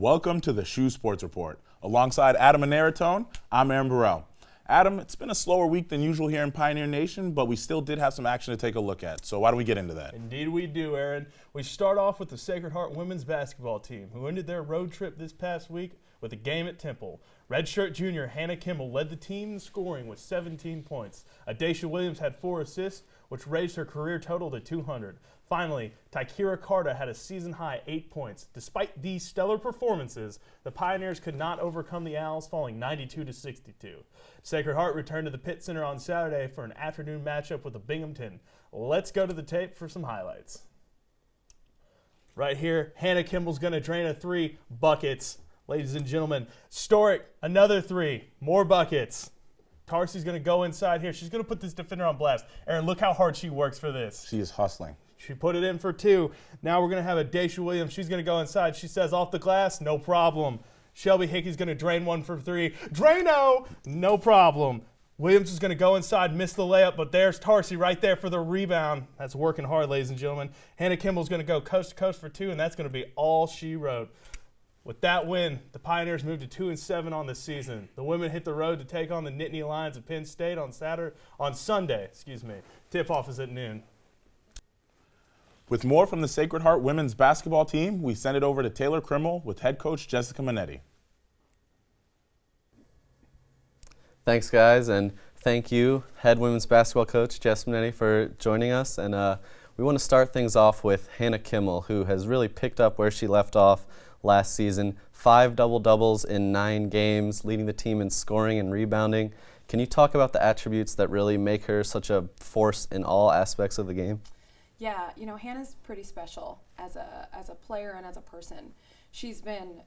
Welcome to the SHU Sports Report. Alongside Adam and Naratone, I'm Aaron Burrell. Adam, it's been a slower week than usual here in Pioneer Nation, but we still did have some action to take a look at. So why don't we get into that? Indeed we do, Aaron. We start off with the Sacred Heart women's basketball team, who ended their road trip this past week with a game at Temple. Redshirt junior Hannah Kimball led the team in scoring with 17 points. Adacia Williams had 4 assists, which raised her career total to 200. Finally, Tykira Carter had a season-high 8 points. Despite these stellar performances, the Pioneers could not overcome the Owls, falling 92-62. Sacred Heart returned to the Pitt Center on Saturday for an afternoon matchup with the Binghamton. Let's go to the tape for some highlights. Right here, Hannah Kimball's going to drain a 3, buckets. Ladies and gentlemen, Storick, another 3, more buckets. Tarsy's going to go inside here. She's going to put this defender on blast. Aaron, look how hard she works for this. She is hustling. She put it in for 2. Now we're going to have Adacia Williams. She's going to go inside. She says off the glass, no problem. Shelby Hickey's going to drain 1 for 3. Drano, no problem. Williams is going to go inside, miss the layup, but there's Tarsy right there for the rebound. That's working hard, ladies and gentlemen. Hannah Kimball's going to go coast to coast for 2, and that's going to be all she wrote. With that win, the Pioneers moved to 2-7 on the season. The women hit the road to take on the Nittany Lions of Penn State on Sunday. Tip-off is at noon. With more from the Sacred Heart women's basketball team, we send it over to Taylor Krimmel with head coach Jessica Minetti. Thanks, guys, and thank you, head women's basketball coach Jessica Minetti, for joining us. And we want to start things off with Hannah Kimball, who has really picked up where she left off last season. 5 double-doubles in 9 games, leading the team in scoring and rebounding. Can you talk about the attributes that really make her such a force in all aspects of the game? Yeah, you know, Hannah's pretty special as a player and as a person. She's been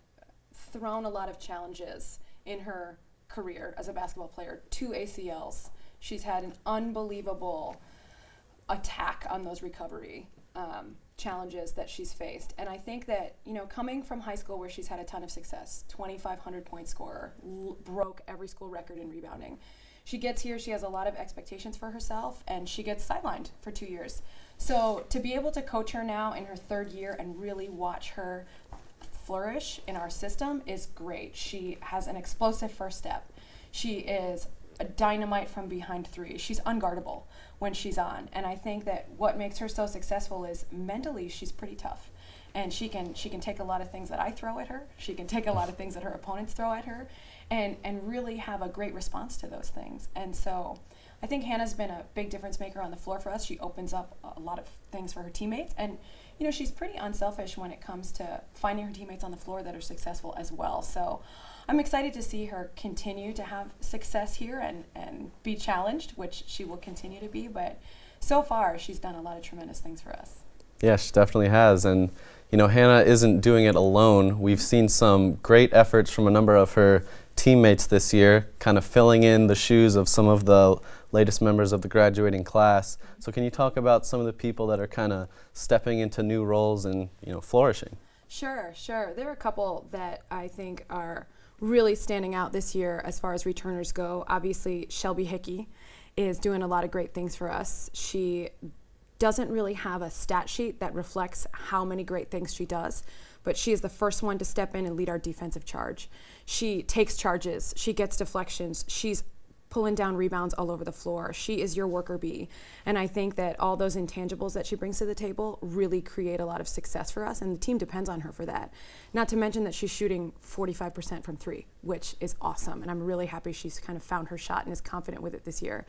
thrown a lot of challenges in her career as a basketball player. 2 ACLs. She's had an unbelievable attack on those recovery challenges that she's faced. And I think that, you know, coming from high school where she's had a ton of success, 2,500-point scorer, broke every school record in rebounding. She gets here, she has a lot of expectations for herself, and she gets sidelined for 2 years. So to be able to coach her now in her 3rd year and really watch her flourish in our system is great. She has an explosive first step. She is a dynamite from behind 3. She's unguardable when she's on. And I think that what makes her so successful is mentally she's pretty tough. And she can take a lot of things that I throw at her. She can take a lot of things that her opponents throw at her and really have a great response to those things. And so I think Hannah's been a big difference maker on the floor for us. She opens up a lot of things for her teammates. And, you know, she's pretty unselfish when it comes to finding her teammates on the floor that are successful as well. So I'm excited to see her continue to have success here and be challenged, which she will continue to be. But so far, she's done a lot of tremendous things for us. Yeah, she definitely has. And, you know, Hannah isn't doing it alone. We've seen some great efforts from a number of her teammates this year, kind of filling in the shoes of some of the latest members of the graduating class. So can you talk about some of the people that are kind of stepping into new roles and, you know, flourishing? Sure. There are a couple that I think are really standing out this year as far as returners go. Obviously, Shelby Hickey is doing a lot of great things for us. She doesn't really have a stat sheet that reflects how many great things she does, but she is the first one to step in and lead our defensive charge. She takes charges, she gets deflections, she's pulling down rebounds all over the floor. She is your worker bee. And I think that all those intangibles that she brings to the table really create a lot of success for us, and the team depends on her for that. Not to mention that she's shooting 45% from 3, which is awesome, and I'm really happy she's kind of found her shot and is confident with it this year.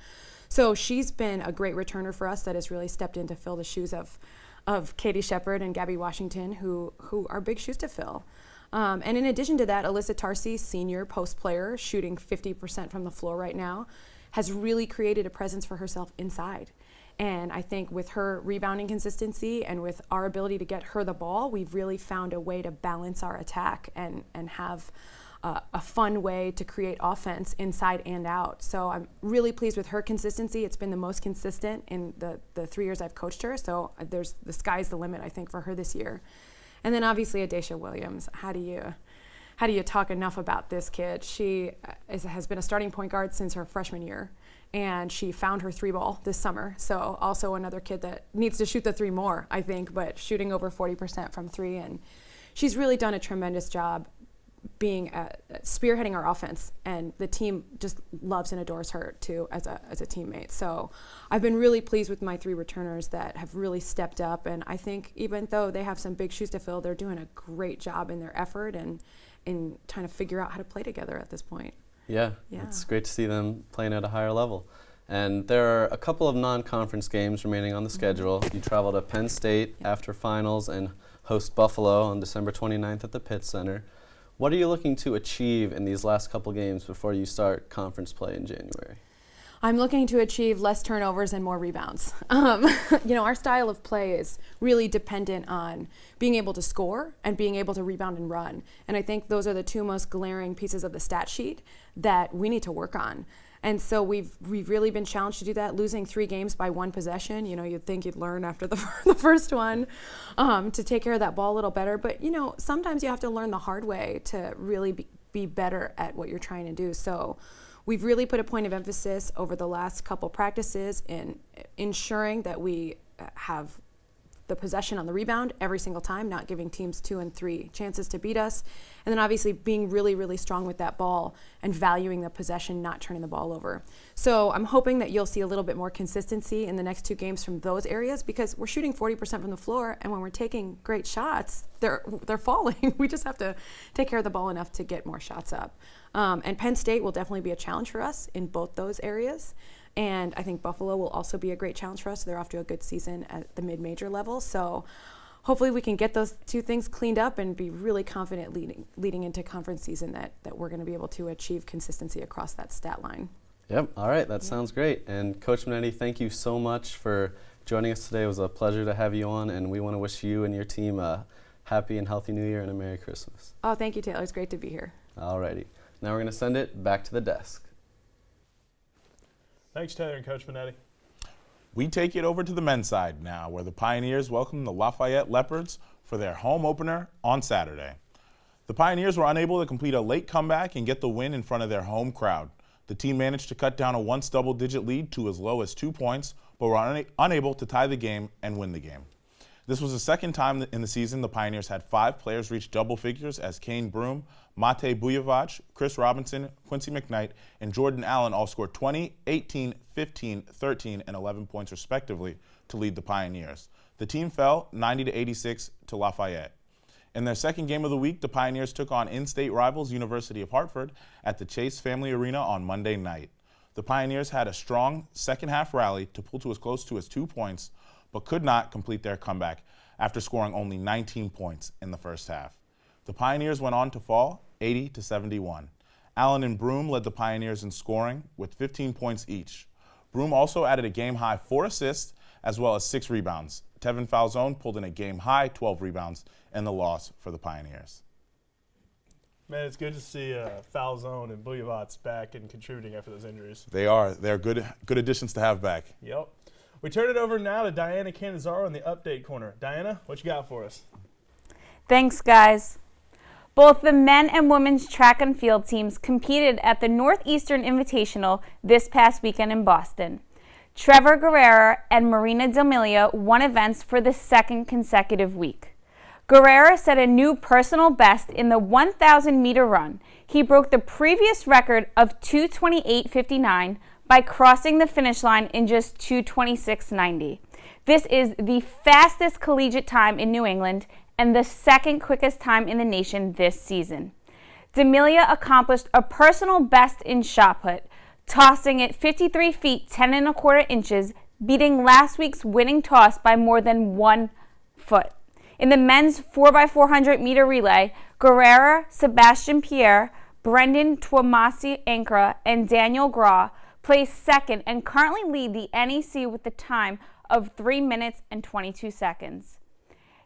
So she's been a great returner for us that has really stepped in to fill the shoes of Katie Shepard and Gabby Washington, who are big shoes to fill. And in addition to that, Alyssa Tarsy, senior post player, shooting 50% from the floor right now, has really created a presence for herself inside. And I think with her rebounding consistency and with our ability to get her the ball, we've really found a way to balance our attack and have a fun way to create offense inside and out. So I'm really pleased with her consistency. It's been the most consistent in the 3 years I've coached her. So the sky's the limit, I think, for her this year. And then obviously Adacia Williams. How do you talk enough about this kid? She has been a starting point guard since her freshman year, and she found her 3-ball this summer. So also another kid that needs to shoot the 3 more, I think, but shooting over 40% from 3. And she's really done a tremendous job being spearheading our offense, and the team just loves and adores her too as a teammate. So I've been really pleased with my 3 returners that have really stepped up, and I think even though they have some big shoes to fill, they're doing a great job in their effort and in trying to figure out how to play together at this point. Yeah, it's great to see them playing at a higher level. And there are a couple of non-conference games remaining on the schedule. You travel to Penn State after finals and host Buffalo on December 29th at the Pitt Center. What are you looking to achieve in these last couple games before you start conference play in January? I'm looking to achieve less turnovers and more rebounds. Our style of play is really dependent on being able to score and being able to rebound and run. And I think those are the 2 most glaring pieces of the stat sheet that we need to work on. And so we've really been challenged to do that, losing 3 games by 1 possession. You'd think you'd learn after the first one to take care of that ball a little better. But, sometimes you have to learn the hard way to really be better at what you're trying to do. So we've really put a point of emphasis over the last couple practices in ensuring that we have the possession on the rebound every single time, not giving teams 2 and 3 chances to beat us. And then obviously being really, really strong with that ball and valuing the possession, not turning the ball over. So I'm hoping that you'll see a little bit more consistency in the next 2 games from those areas, because we're shooting 40% from the floor, and when we're taking great shots, they're falling. We just have to take care of the ball enough to get more shots up. And Penn State will definitely be a challenge for us in both those areas. And I think Buffalo will also be a great challenge for us. They're off to a good season at the mid-major level. So hopefully we can get those 2 things cleaned up and be really confident leading into conference season that we're going to be able to achieve consistency across that stat line. Yep. All right. That sounds great. And Coach Minetti, thank you so much for joining us today. It was a pleasure to have you on, and we want to wish you and your team a happy and healthy New Year and a Merry Christmas. Oh, thank you, Taylor. It's great to be here. All righty. Now we're going to send it back to the desk. Thanks, Taylor and Coach Minetti. We take it over to the men's side now, where the Pioneers welcome the Lafayette Leopards for their home opener on Saturday. The Pioneers were unable to complete a late comeback and get the win in front of their home crowd. The team managed to cut down a once double-digit lead to as low as 2 points, but were unable to tie the game and win the game. This was the second time in the season the Pioneers had 5 players reach double figures, as Kane Broom, Mate Bujevac, Chris Robinson, Quincy McKnight, and Jordan Allen all scored 20, 18, 15, 13, and 11 points respectively to lead the Pioneers. The team fell 90-86 to Lafayette. In their second game of the week, the Pioneers took on in-state rivals University of Hartford at the Chase Family Arena on Monday night. The Pioneers had a strong second-half rally to pull to as close to as 2 points, but could not complete their comeback after scoring only 19 points in the first half. The Pioneers went on to fall 80-71. Allen and Broom led the Pioneers in scoring with 15 points each. Broom also added a game-high 4 assists as well as 6 rebounds. Tevin Falzone pulled in a game-high 12 rebounds in the loss for the Pioneers. Man, it's good to see Falzone and Bujevac back and contributing after those injuries. They are. They're good additions to have back. Yep. We turn it over now to Diana Canizaro in the update corner. Diana, what you got for us? Thanks, guys. Both the men and women's track and field teams competed at the Northeastern Invitational this past weekend in Boston. Trevor Guerrera and Marina D'Amelia won events for the 2nd consecutive week. Guerrera set a new personal best in the 1,000-meter run. He broke the previous record of 2:28.59 by crossing the finish line in just 2:26.90. This is the fastest collegiate time in New England and the 2nd quickest time in the nation this season. D'Amelia accomplished a personal best in shot put, tossing it 53 feet 10 1/4 inches, beating last week's winning toss by more than 1 foot. In the men's 4x400 meter relay, Guerrera, Sebastian Pierre, Brendan Twomasi Ankara, and Daniel Graw placed second and currently lead the NEC with the time of 3 minutes and 22 seconds.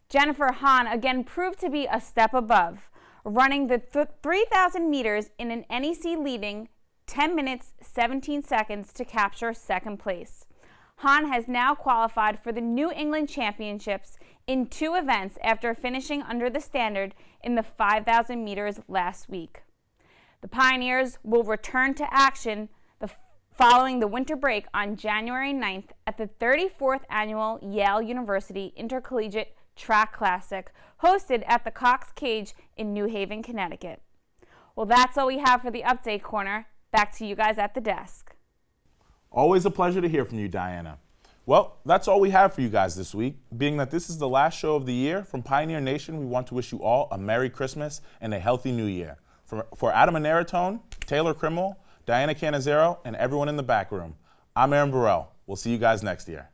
Jennifer Hahn again proved to be a step above, running the 3,000 meters in an NEC leading 10 minutes 17 seconds to capture second place. Hahn has now qualified for the New England Championships in 2 events after finishing under the standard in the 5,000 meters last week. The Pioneers will return to action following the winter break on January 9th at the 34th Annual Yale University Intercollegiate Track Classic, hosted at the Cox Cage in New Haven, Connecticut. Well, that's all we have for the Update Corner. Back to you guys at the desk. Always a pleasure to hear from you, Diana. Well, that's all we have for you guys this week. Being that this is the last show of the year, from Pioneer Nation, we want to wish you all a Merry Christmas and a healthy New Year. For Adam Naratone, Taylor Krimmel, Diana Canizero, and everyone in the back room, I'm Aaron Burrell. We'll see you guys next year.